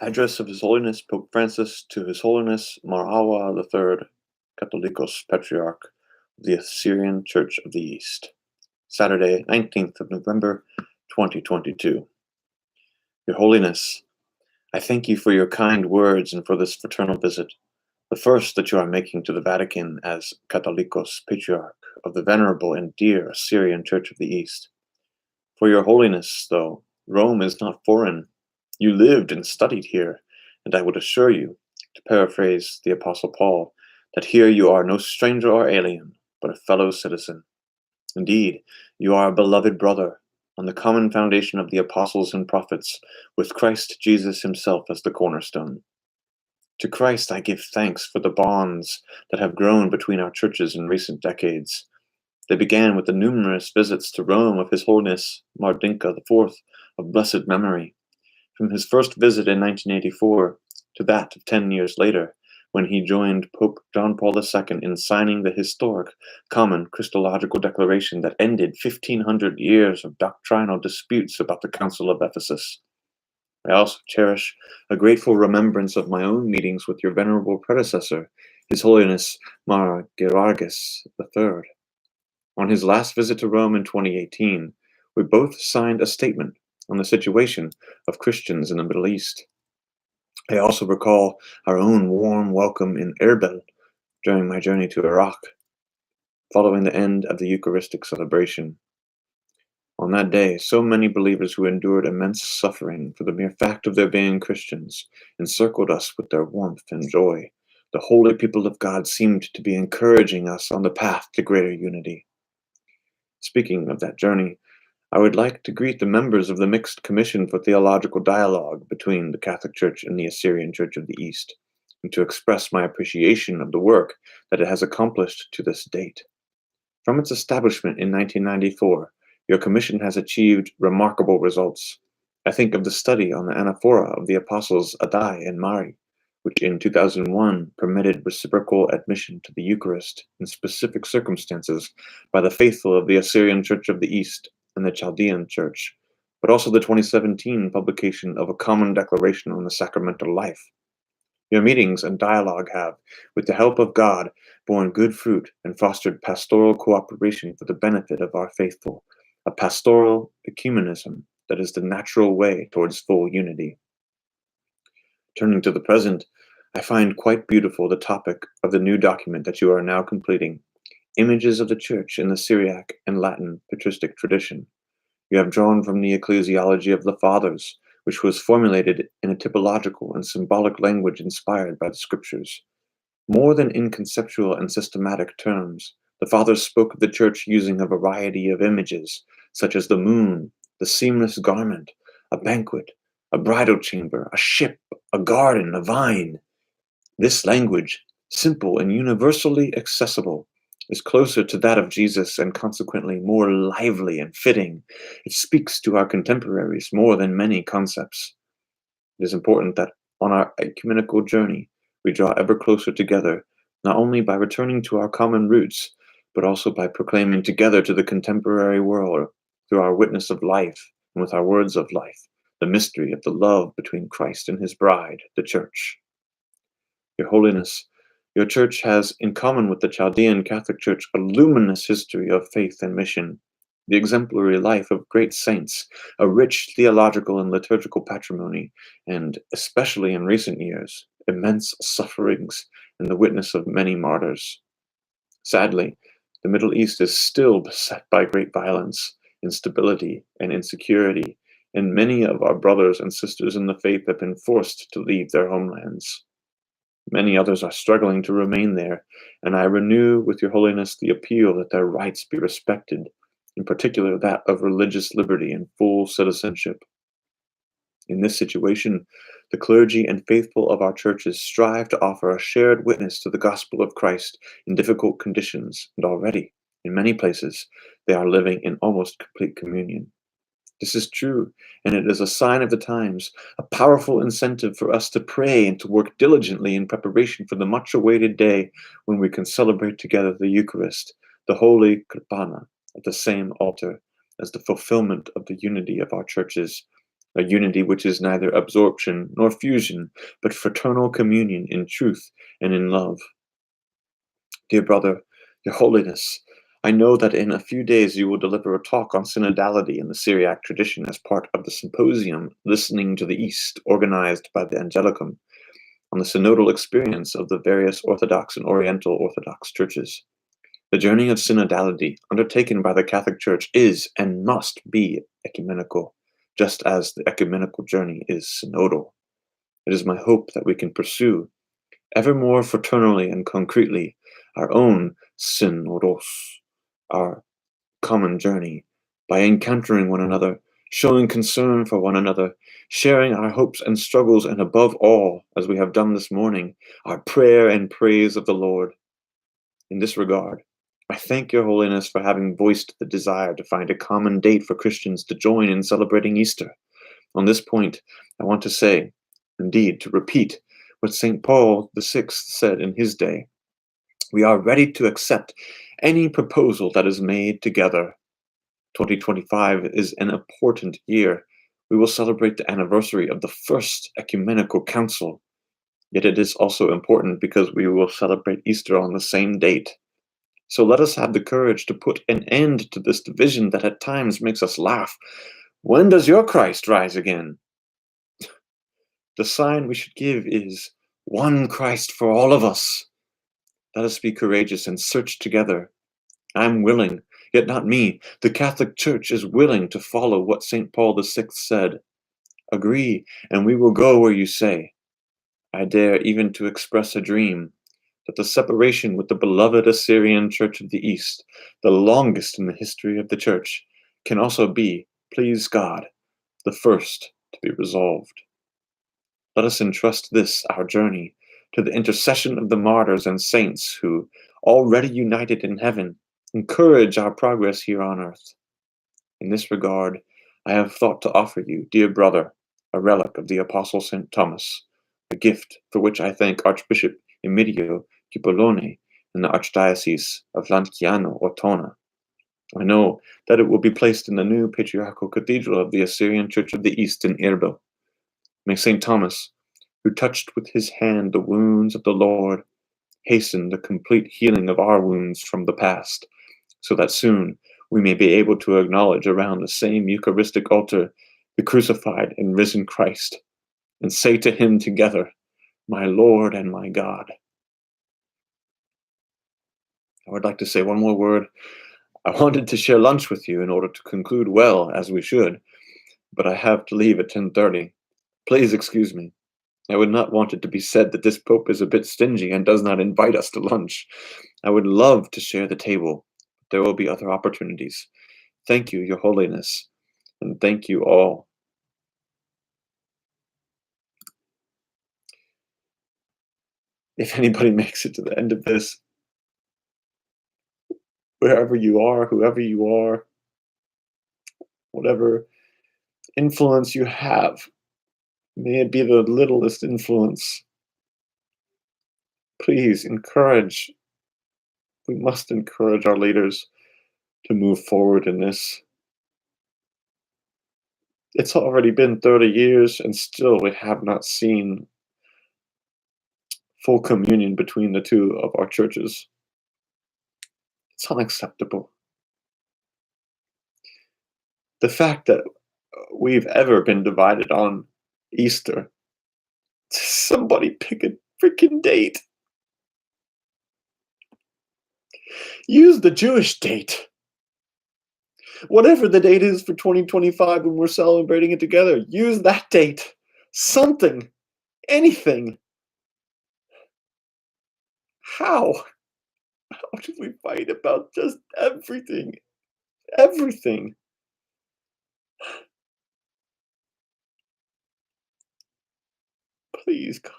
Address of His Holiness Pope Francis to His Holiness Mar Awa III, Catholicos-Patriarch of the Assyrian Church of the East. Saturday, 19th of November, 2022. Your Holiness, I thank you for your kind words and for this fraternal visit, the first that you are making to the Vatican as Catholicos-Patriarch of the venerable and dear Assyrian Church of the East. For your Holiness, though, Rome is not foreign. You lived and studied here, and I would assure you, to paraphrase the Apostle Paul, that here you are no stranger or alien, but a fellow citizen. Indeed, you are a beloved brother, on the common foundation of the apostles and prophets, with Christ Jesus himself as the cornerstone. To Christ I give thanks for the bonds that have grown between our churches in recent decades. They began with the numerous visits to Rome of His Holiness Mardinka IV of blessed memory. From his first visit in 1984 to that of 10 years later, when he joined Pope John Paul II in signing the historic Common Christological Declaration that ended 1,500 years of doctrinal disputes about the Council of Ephesus. I also cherish a grateful remembrance of my own meetings with your venerable predecessor, His Holiness Mar Gerarges III. On his last visit to Rome in 2018, we both signed a statement on the situation of Christians in the Middle East. I also recall our own warm welcome in Erbil during my journey to Iraq, following the end of the Eucharistic celebration. On that day, so many believers who endured immense suffering for the mere fact of their being Christians encircled us with their warmth and joy. The holy people of God seemed to be encouraging us on the path to greater unity. Speaking of that journey, I would like to greet the members of the Mixed Commission for Theological Dialogue between the Catholic Church and the Assyrian Church of the East, and to express my appreciation of the work that it has accomplished to this date. From its establishment in 1994, your commission has achieved remarkable results. I think of the study on the anaphora of the apostles Adai and Mari, which in 2001 permitted reciprocal admission to the Eucharist in specific circumstances by the faithful of the Assyrian Church of the East and the Chaldean Church, but also the 2017 publication of a common declaration on the sacramental life. Your meetings and dialogue have, with the help of God, borne good fruit and fostered pastoral cooperation for the benefit of our faithful, a pastoral ecumenism that is the natural way towards full unity. Turning to the present, I find quite beautiful the topic of the new document that you are now completing, Images of the Church in the Syriac and Latin patristic tradition. You have drawn from the ecclesiology of the Fathers, which was formulated in a typological and symbolic language inspired by the Scriptures. More than in conceptual and systematic terms, the Fathers spoke of the Church using a variety of images, such as the moon, the seamless garment, a banquet, a bridal chamber, a ship, a garden, a vine. This language, simple and universally accessible, is closer to that of Jesus and consequently more lively and fitting. It speaks to our contemporaries more than many concepts. It is important that on our ecumenical journey, we draw ever closer together, not only by returning to our common roots, but also by proclaiming together to the contemporary world, through our witness of life and with our words of life, the mystery of the love between Christ and his bride, the Church. Your Holiness, your Church has, in common with the Chaldean Catholic Church, a luminous history of faith and mission, the exemplary life of great saints, a rich theological and liturgical patrimony, and, especially in recent years, immense sufferings and the witness of many martyrs. Sadly, the Middle East is still beset by great violence, instability, and insecurity, and many of our brothers and sisters in the faith have been forced to leave their homelands. Many others are struggling to remain there, and I renew with your Holiness the appeal that their rights be respected, in particular that of religious liberty and full citizenship. In this situation, the clergy and faithful of our churches strive to offer a shared witness to the gospel of Christ in difficult conditions, and already, in many places, they are living in almost complete communion. This is true, and it is a sign of the times, a powerful incentive for us to pray and to work diligently in preparation for the much-awaited day when we can celebrate together the Eucharist, the Holy Kripana, at the same altar, as the fulfillment of the unity of our churches, a unity which is neither absorption nor fusion, but fraternal communion in truth and in love. Dear brother, Your Holiness, I know that in a few days you will deliver a talk on synodality in the Syriac tradition as part of the symposium Listening to the East, organized by the Angelicum, on the synodal experience of the various Orthodox and Oriental Orthodox churches. The journey of synodality undertaken by the Catholic Church is and must be ecumenical, just as the ecumenical journey is synodal. It is my hope that we can pursue, ever more fraternally and concretely, our own synodos, our common journey, by encountering one another, showing concern for one another, sharing our hopes and struggles, and above all, as we have done this morning, our prayer and praise of the Lord. In this regard, I thank Your Holiness for having voiced the desire to find a common date for Christians to join in celebrating Easter. On this point, I want to say, indeed, to repeat what St. Paul VI said in his day. We are ready to accept any proposal that is made together. 2025 is an important year. We will celebrate the anniversary of the First Ecumenical Council. Yet it is also important because we will celebrate Easter on the same date. So let us have the courage to put an end to this division that at times makes us laugh. When does your Christ rise again? The sign we should give is one Christ for all of us. Let us be courageous and search together. I'm willing, yet not me. The Catholic Church is willing to follow what St. Paul VI said. Agree, and we will go where you say. I dare even to express a dream that the separation with the beloved Assyrian Church of the East, the longest in the history of the Church, can also be, please God, the first to be resolved. Let us entrust this, our journey, to the intercession of the martyrs and saints who, already united in heaven, encourage our progress here on earth. In this regard, I have thought to offer you, dear brother, a relic of the Apostle St. Thomas, a gift for which I thank Archbishop Emilio Cipollone in the Archdiocese of Lanciano Ortona. I know that it will be placed in the new patriarchal cathedral of the Assyrian Church of the East in Irbil. May St. Thomas, who touched with his hand the wounds of the Lord, hasten the complete healing of our wounds from the past, so that soon we may be able to acknowledge around the same Eucharistic altar the crucified and risen Christ, and say to him together, my Lord and my God. I would like to say one more word. I wanted to share lunch with you in order to conclude well, as we should, but I have to leave at 10:30. Please excuse me. I would not want it to be said that this Pope is a bit stingy and does not invite us to lunch. I would love to share the table. There will be other opportunities. Thank you, Your Holiness, and thank you all. If anybody makes it to the end of this, wherever you are, whoever you are, whatever influence you have, may it be the littlest influence. Please encourage, we must encourage our leaders to move forward in this. It's already been 30 years and still we have not seen full communion between the two of our churches. It's unacceptable. The fact that we've ever been divided on Easter, somebody pick a freaking date. Use the Jewish date. Whatever the date is for 2025 when we're celebrating it together, use that date. Something. Anything. How? How do we fight about just everything? Everything. Please, God.